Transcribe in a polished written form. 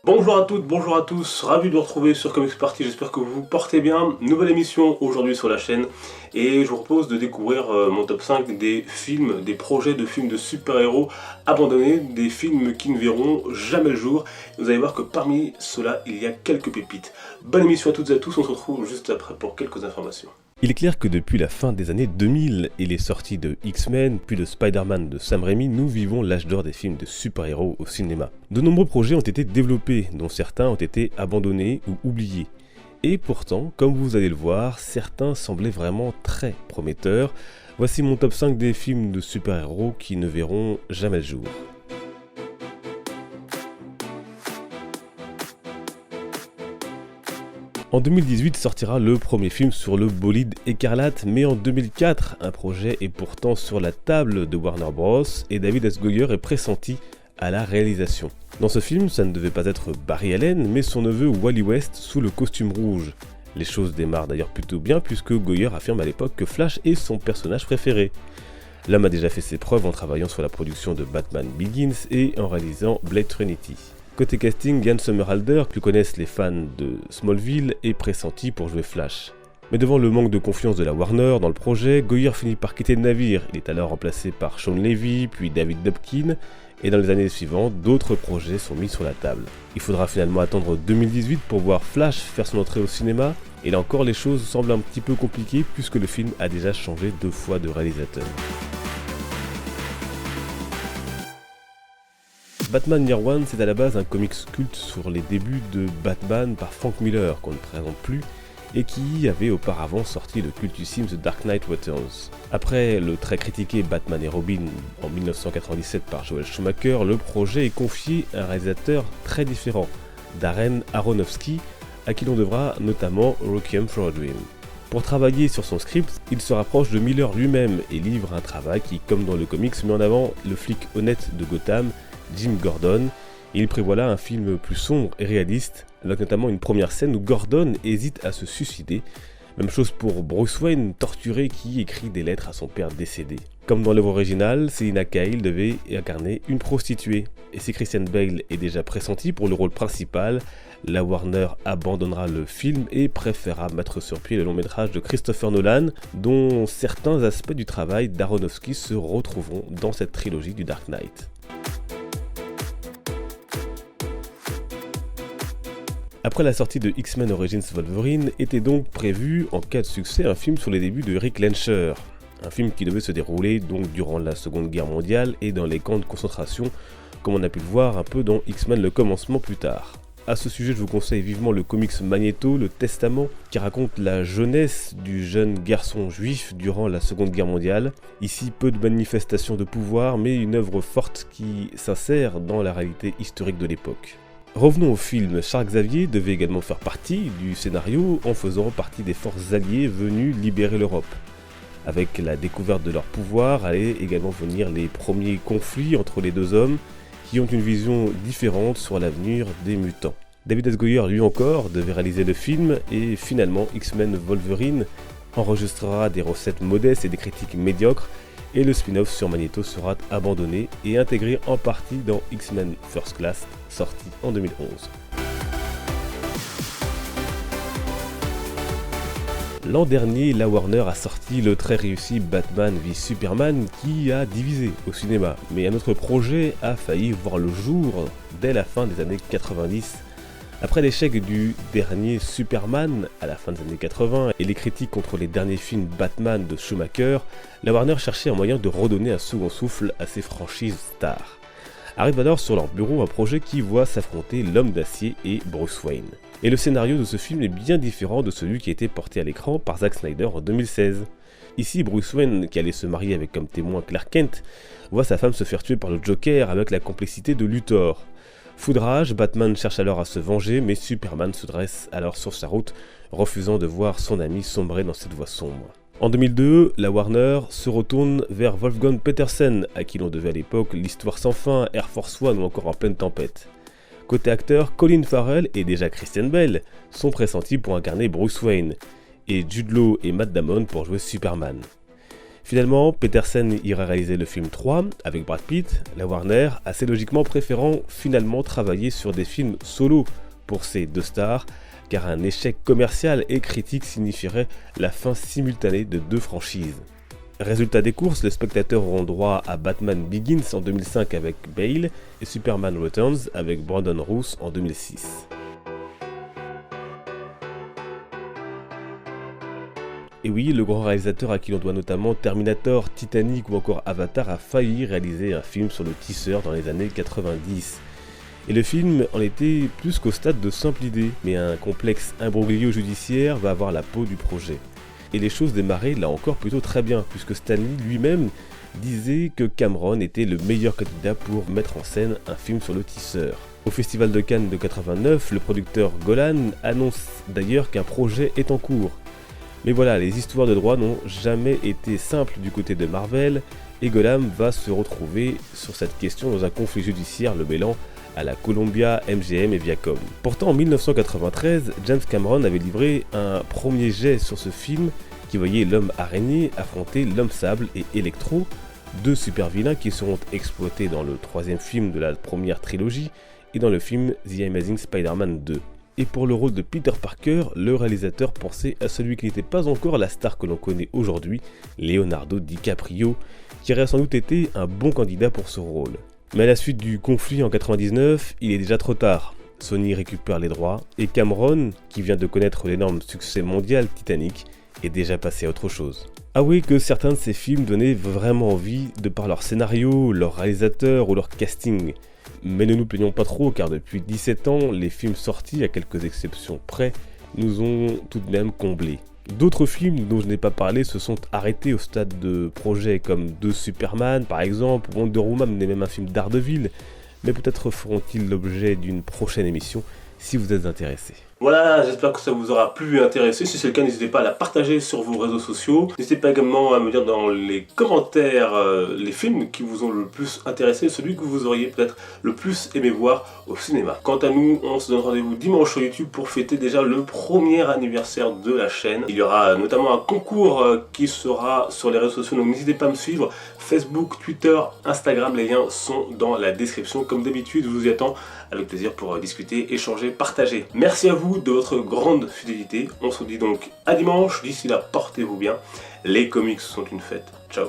Bonjour à toutes, bonjour à tous, ravi de vous retrouver sur Comics Party, j'espère que vous vous portez bien. Nouvelle émission aujourd'hui sur la chaîne et je vous propose de découvrir mon top 5 des films, des projets de films de super-héros abandonnés, des films qui ne verront jamais le jour. Vous allez voir que parmi ceux-là, il y a quelques pépites. Bonne émission à toutes et à tous, on se retrouve juste après pour quelques informations. Il est clair que depuis la fin des années 2000 et les sorties de X-Men puis de Spider-Man de Sam Raimi, nous vivons l'âge d'or des films de super-héros au cinéma. De nombreux projets ont été développés, dont certains ont été abandonnés ou oubliés. Et pourtant, comme vous allez le voir, certains semblaient vraiment très prometteurs. Voici mon top 5 des films de super-héros qui ne verront jamais le jour. En 2018 sortira le premier film sur le bolide écarlate, mais en 2004, un projet est pourtant sur la table de Warner Bros. Et David S. Goyer est pressenti à la réalisation. Dans ce film, ça ne devait pas être Barry Allen, mais son neveu Wally West sous le costume rouge. Les choses démarrent d'ailleurs plutôt bien puisque Goyer affirme à l'époque que Flash est son personnage préféré. L'homme a déjà fait ses preuves en travaillant sur la production de Batman Begins et en réalisant Blade Trinity. Côté casting, Ian Somerhalder, que connaissent les fans de Smallville, est pressenti pour jouer Flash. Mais devant le manque de confiance de la Warner dans le projet, Goyer finit par quitter le navire. Il est alors remplacé par Sean Levy, puis David Dobkin, et dans les années suivantes, d'autres projets sont mis sur la table. Il faudra finalement attendre 2018 pour voir Flash faire son entrée au cinéma, et là encore les choses semblent un petit peu compliquées puisque le film a déjà changé 2 fois de réalisateur. Batman Year One, c'est à la base un comics culte sur les débuts de Batman par Frank Miller, qu'on ne présente plus, et qui avait auparavant sorti le cultissime The Dark Knight Returns. Après le très critiqué Batman et Robin en 1997 par Joel Schumacher, le projet est confié à un réalisateur très différent, Darren Aronofsky, à qui l'on devra notamment Requiem for a Dream. Pour travailler sur son script, il se rapproche de Miller lui-même et livre un travail qui, comme dans le comics, met en avant le flic honnête de Gotham, Jim Gordon. Il prévoit là un film plus sombre et réaliste, avec notamment une première scène où Gordon hésite à se suicider. Même chose pour Bruce Wayne, torturé, qui écrit des lettres à son père décédé. Comme dans l'œuvre originale, Selina Kyle devait incarner une prostituée. Et si Christian Bale est déjà pressenti pour le rôle principal, la Warner abandonnera le film et préférera mettre sur pied le long métrage de Christopher Nolan, dont certains aspects du travail d'Aronofsky se retrouveront dans cette trilogie du Dark Knight. Après la sortie de X-Men Origins Wolverine, était donc prévu, en cas de succès, un film sur les débuts de Rick Lencher. Un film qui devait se dérouler donc durant la Seconde Guerre mondiale et dans les camps de concentration, comme on a pu le voir un peu dans X-Men le commencement plus tard. A ce sujet, je vous conseille vivement le comics Magneto, le Testament, qui raconte la jeunesse du jeune garçon juif durant la Seconde Guerre mondiale. Ici, peu de manifestations de pouvoir, mais une œuvre forte qui s'insère dans la réalité historique de l'époque. Revenons au film, Charles Xavier devait également faire partie du scénario en faisant partie des forces alliées venues libérer l'Europe. Avec la découverte de leur pouvoir, allaient également venir les premiers conflits entre les deux hommes qui ont une vision différente sur l'avenir des mutants. David S. Goyer, lui encore, devait réaliser le film et finalement X-Men Wolverine enregistrera des recettes modestes et des critiques médiocres et le spin-off sur Magneto sera abandonné et intégré en partie dans X-Men First Class, sorti en 2011. L'an dernier, la Warner a sorti le très réussi Batman v Superman qui a divisé au cinéma, mais un autre projet a failli voir le jour dès la fin des années 90. Après l'échec du dernier Superman à la fin des années 80 et les critiques contre les derniers films Batman de Schumacher, la Warner cherchait un moyen de redonner un second souffle à ses franchises stars. Arrive alors sur leur bureau un projet qui voit s'affronter l'Homme d'Acier et Bruce Wayne. Et le scénario de ce film est bien différent de celui qui a été porté à l'écran par Zack Snyder en 2016. Ici, Bruce Wayne, qui allait se marier avec comme témoin Clark Kent, voit sa femme se faire tuer par le Joker avec la complicité de Luthor. Foudrage, Batman cherche alors à se venger, mais Superman se dresse alors sur sa route, refusant de voir son ami sombrer dans cette voie sombre. En 2002, la Warner se retourne vers Wolfgang Petersen, à qui l'on devait à l'époque l'Histoire sans fin, Air Force One ou encore En pleine tempête. Côté acteur, Colin Farrell et déjà Christian Bale sont pressentis pour incarner Bruce Wayne, et Jude Law et Matt Damon pour jouer Superman. Finalement, Petersen ira réaliser le film 3 avec Brad Pitt, la Warner assez logiquement préférant finalement travailler sur des films solo pour ces deux stars, car un échec commercial et critique signifierait la fin simultanée de deux franchises. Résultat des courses, les spectateurs auront droit à Batman Begins en 2005 avec Bale et Superman Returns avec Brandon Routh en 2006. Et oui, le grand réalisateur à qui l'on doit notamment Terminator, Titanic ou encore Avatar a failli réaliser un film sur le tisseur dans les années 90. Et le film en était plus qu'au stade de simple idée, mais un complexe imbroglio judiciaire va avoir la peau du projet. Et les choses démarraient là encore plutôt très bien, puisque Stanley lui-même disait que Cameron était le meilleur candidat pour mettre en scène un film sur le tisseur. Au Festival de Cannes de 89, le producteur Golan annonce d'ailleurs qu'un projet est en cours. Mais voilà, les histoires de droit n'ont jamais été simples du côté de Marvel, et Golan va se retrouver sur cette question dans un conflit judiciaire le mêlant à la Columbia, MGM et Viacom. Pourtant, en 1993, James Cameron avait livré un premier jet sur ce film qui voyait l'homme araignée affronter l'homme sable et Electro, deux super vilains qui seront exploités dans le troisième film de la première trilogie et dans le film The Amazing Spider-Man 2. Et pour le rôle de Peter Parker, le réalisateur pensait à celui qui n'était pas encore la star que l'on connaît aujourd'hui, Leonardo DiCaprio, qui aurait sans doute été un bon candidat pour ce rôle. Mais à la suite du conflit en 99, il est déjà trop tard. Sony récupère les droits, et Cameron, qui vient de connaître l'énorme succès mondial Titanic, est déjà passé à autre chose. Avouez que certains de ces films donnaient vraiment envie de par leur scénario, leur réalisateur ou leur casting. Mais ne nous plaignons pas trop, car depuis 17 ans, les films sortis, à quelques exceptions près, nous ont tout de même comblés. D'autres films dont je n'ai pas parlé se sont arrêtés au stade de projets comme deux Superman par exemple, Wonder Woman et même un film Daredevil, mais peut-être feront-ils l'objet d'une prochaine émission si vous êtes intéressés. Voilà, j'espère que ça vous aura plu et intéressé. Si c'est le cas, n'hésitez pas à la partager sur vos réseaux sociaux. N'hésitez pas également à me dire dans les commentaires les films qui vous ont le plus intéressé, celui que vous auriez peut-être le plus aimé voir au cinéma. Quant à nous, on se donne rendez-vous dimanche sur YouTube pour fêter déjà le premier anniversaire de la chaîne. Il y aura notamment un concours qui sera sur les réseaux sociaux, donc n'hésitez pas à me suivre. Facebook, Twitter, Instagram, les liens sont dans la description. Comme d'habitude, je vous y attends avec plaisir pour discuter, échanger, partager. Merci à vous de votre grande fidélité. On se dit donc à dimanche. D'ici là, portez-vous bien. Les comics sont une fête. Ciao.